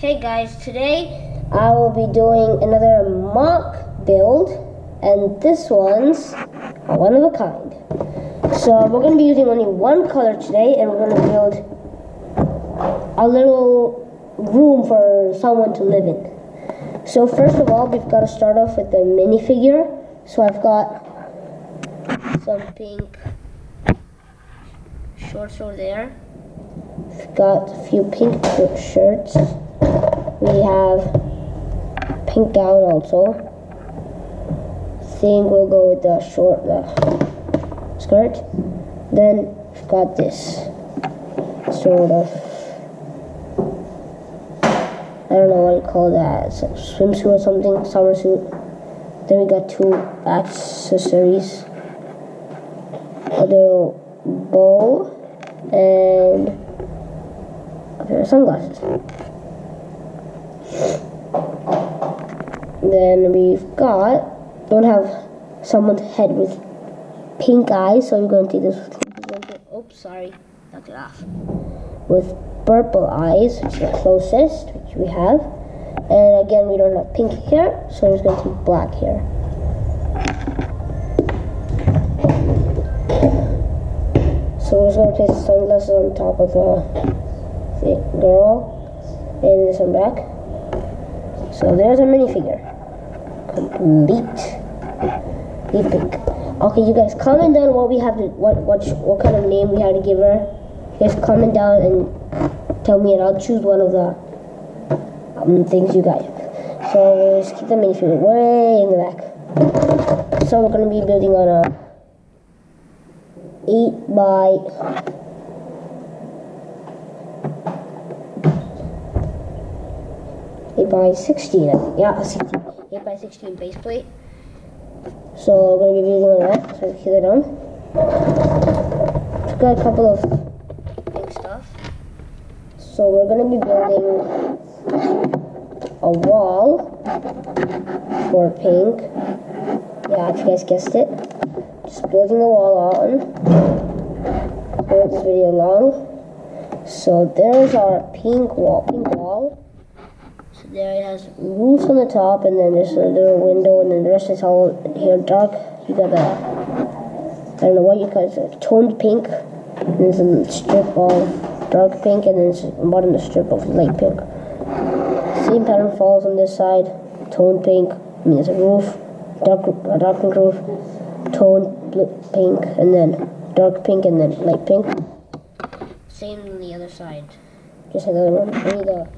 Hey guys, today I will be doing another mock build, and this one's a one of a kind. So we're going to be using only one color today, and we're going to build a little room for someone to live in. So first of all, we've got to start off with the minifigure. So I've got some pink shorts over there. I've got a few pink shirts. We have pink gown also. Think we'll go with the skirt. Then we've got this sort of, I don't know what you call that, swimsuit or something, summer suit. Then we got two accessories, a little bow, and a pair of sunglasses. Then we've got, don't have someone's head with pink eyes, so we're going to take this with, oops, sorry, knocked it off. With purple eyes, which is the closest, which we have. And again, we don't have pink hair, so I'm just going to take black hair. So we're just going to place the sunglasses on top of the girl, and this one back. So there's a minifigure. Complete. Pink. Okay, you guys comment down what we have to, what kind of name we have to give her. You guys comment down and tell me, and I'll choose one of the things you guys. So we'll just keep the minifigure way in the back. So we're going to be building on a 8 by 16, I think. Yeah, 16. 8 by 16 base plate. So we're going to be building on that. So keep it down. We've got a couple of big stuff. So we're going to be building a wall for pink. Yeah, if you guys guessed it. Just building the wall on. Hold this video long. So there's our pink wall. So there it has roofs on the top, and then there's a little window, and then the rest is all here dark. You got a, I don't know what you call it, a toned pink. And there's a strip of dark pink, and then it's bottom the strip of light pink. Same pattern falls on this side. Toned pink. I mean, there's a roof, dark pink roof, toned blue, pink, and then dark pink, and then light pink. Same on the other side. Just another one. I need a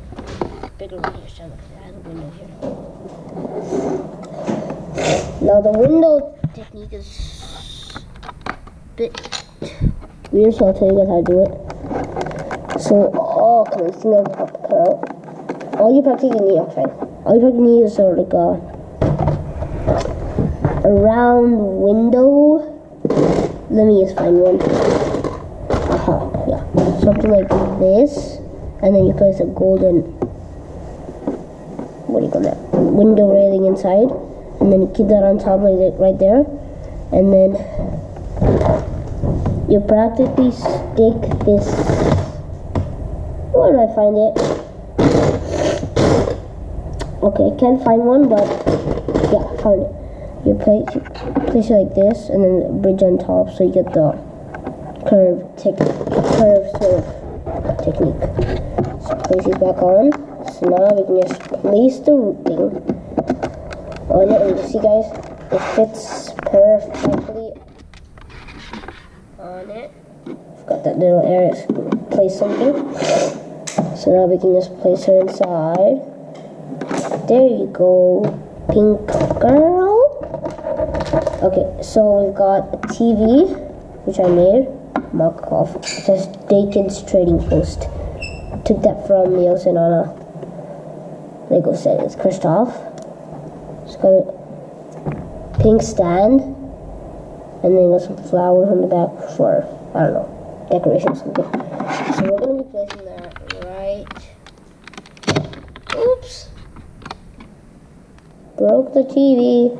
bigger one here. So I have a window here. Now the window technique is a bit weird, so I'll tell you guys how to do it. So, come on, this thing I'll cut out. All you practically need, all you practically need is sort of like a round window. Let me just find one. Yeah, something like this, and then you place a golden, what do you call that, window railing inside, and then you keep that on top like that right there, and then you practically stick this. Where did I find it? Okay, I can't find one, but yeah, I found it. You place it like this, and then a bridge on top, so you get the curve sort of technique. So place it back on. So now we can just place the thing on it, and you see, guys, it fits perfectly on it. I've got that little area to place something. So now we can just place her inside. There you go, pink girl. Okay, so we've got a TV, which I made, mock off. It says Dakin's Trading Post. Took that from Nielsen on a Lego set. It's Kristoff. It's got a pink stand, and then got some flowers on the back for, I don't know, decoration or something. So we're going to be placing that right. Oops. Broke the TV.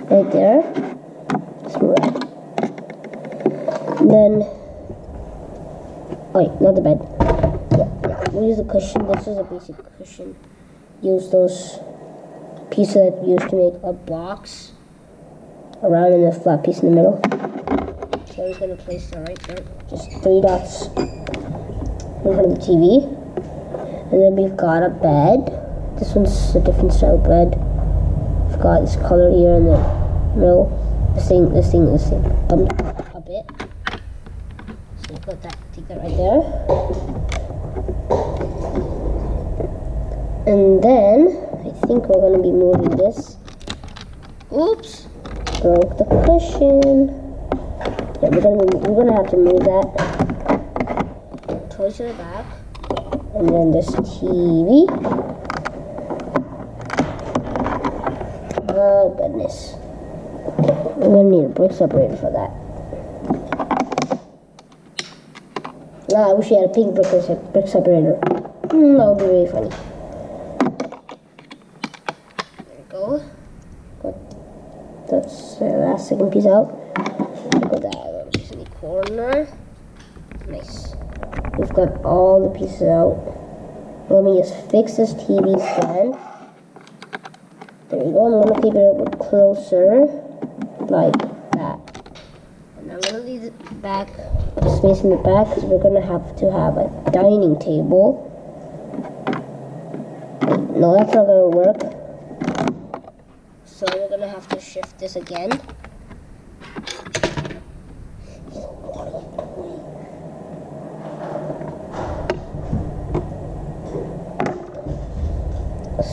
Right there. Then Oh wait, not the bed. Yeah. We'll use the cushion. This is a basic cushion. Use those pieces that we used to make a box around and a flat piece in the middle. So I'm just gonna place that right there. Just 3 dots in front of the TV. And then we've got a bed. This one's a different style bed. We've got this color here in the middle. This thing bumped a bit. So you put that, take that right there. And then I think we're gonna be moving this. Oops, broke the cushion. Yeah, we're gonna have to move that. Toys to the back, and then this TV. Oh goodness, we're gonna need a brick separator for that. I wish you had a pink brick separator. That would be really funny. That's the last second piece out. Put that little piece in the corner. Nice. We've got all the pieces out. Let me just fix this TV stand. There you go. I'm going to keep it a bit closer, like that. And I'm going to leave it back, the space in the back, because we're going to have a dining table. No, that's not going to work. So we're gonna have to shift this again.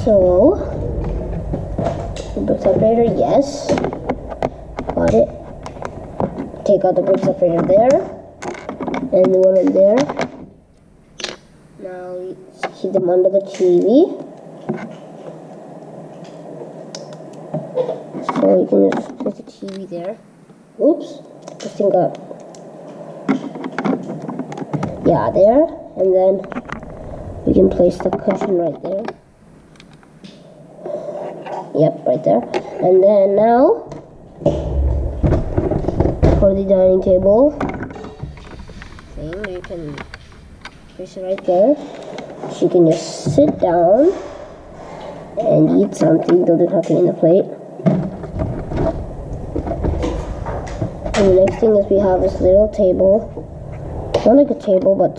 So, the brick separator, yes. Got it. Take out the brick separator there. And the one in there. Now, we keep them under the TV. So you can just put the TV there. Oops, this thing got, yeah, there. And then we can place the cushion right there. Yep, right there. And then now, for the dining table thing, you can place it right there. She can just sit down and eat something. Doesn't have to eat in the plate. And the next thing is we have this little table. Not like a table, but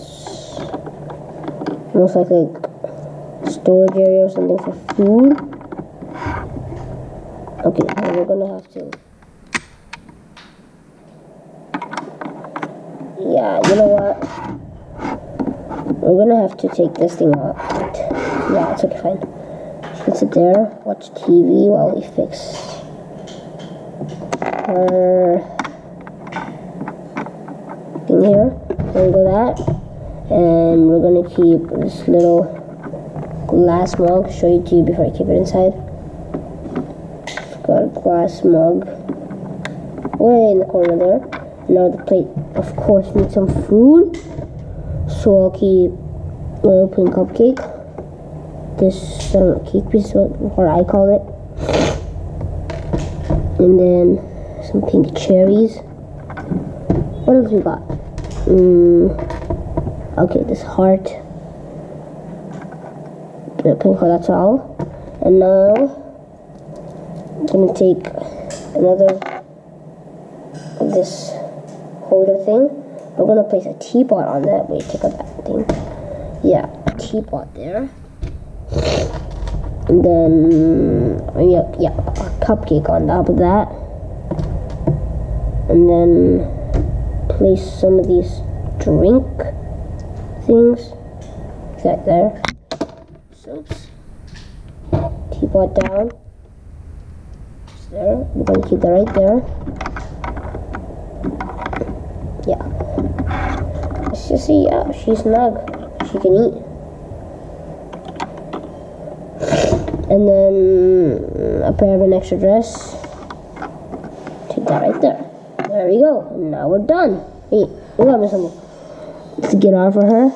almost like a storage area or something for food. Okay, so we're gonna have to. Yeah, you know what? We're gonna have to take this thing out. Yeah, it's okay, fine. Let's sit there, watch TV while we fix her thing here. There we go, that. And we're gonna keep this little glass mug. Show it to you before I keep it inside. Got a glass mug way in the corner there. Now the plate, of course, needs some food. So I'll keep a little pink cupcake. This cake piece, what I call it. And then some pink cherries. What else we got? Okay, this heart. The pink heart, that's all. And now I'm gonna take another of this holder thing. We're gonna place a teapot on that. Wait, take out that thing. Yeah, teapot there. And then yeah, a cupcake on top of that. And then place some of these drink things. That there. Oops. Teapot down. Just there. We're gonna keep that right there. Yeah. Let's just see. Yeah, she's snug. She can eat. And then a pair of an extra dress. Take that right there. There we go. And now we're done. Wait, we got me something. Let's get out for her.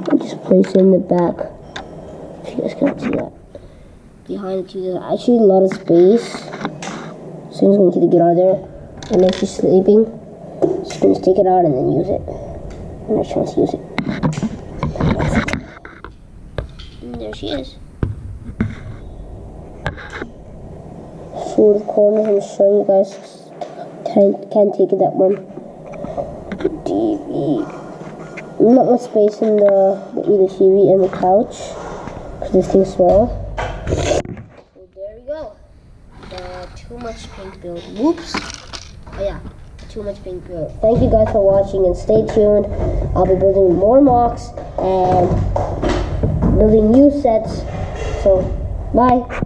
And just place it in the back. If you guys can't see that. Behind the TV, there's actually a lot of space. So I'm just going to get out of there. And then she's sleeping. Just going to take it out and then use it. And she wants to use it. And there she is. Through the corners, I'm showing you guys. Can't take it that one. TV. Not much space in the TV and the couch because this thing's small. So there we go. Too much pink build. Whoops. Oh yeah, too much pink build. Thank you guys for watching and stay tuned. I'll be building more mocks and building new sets. So bye.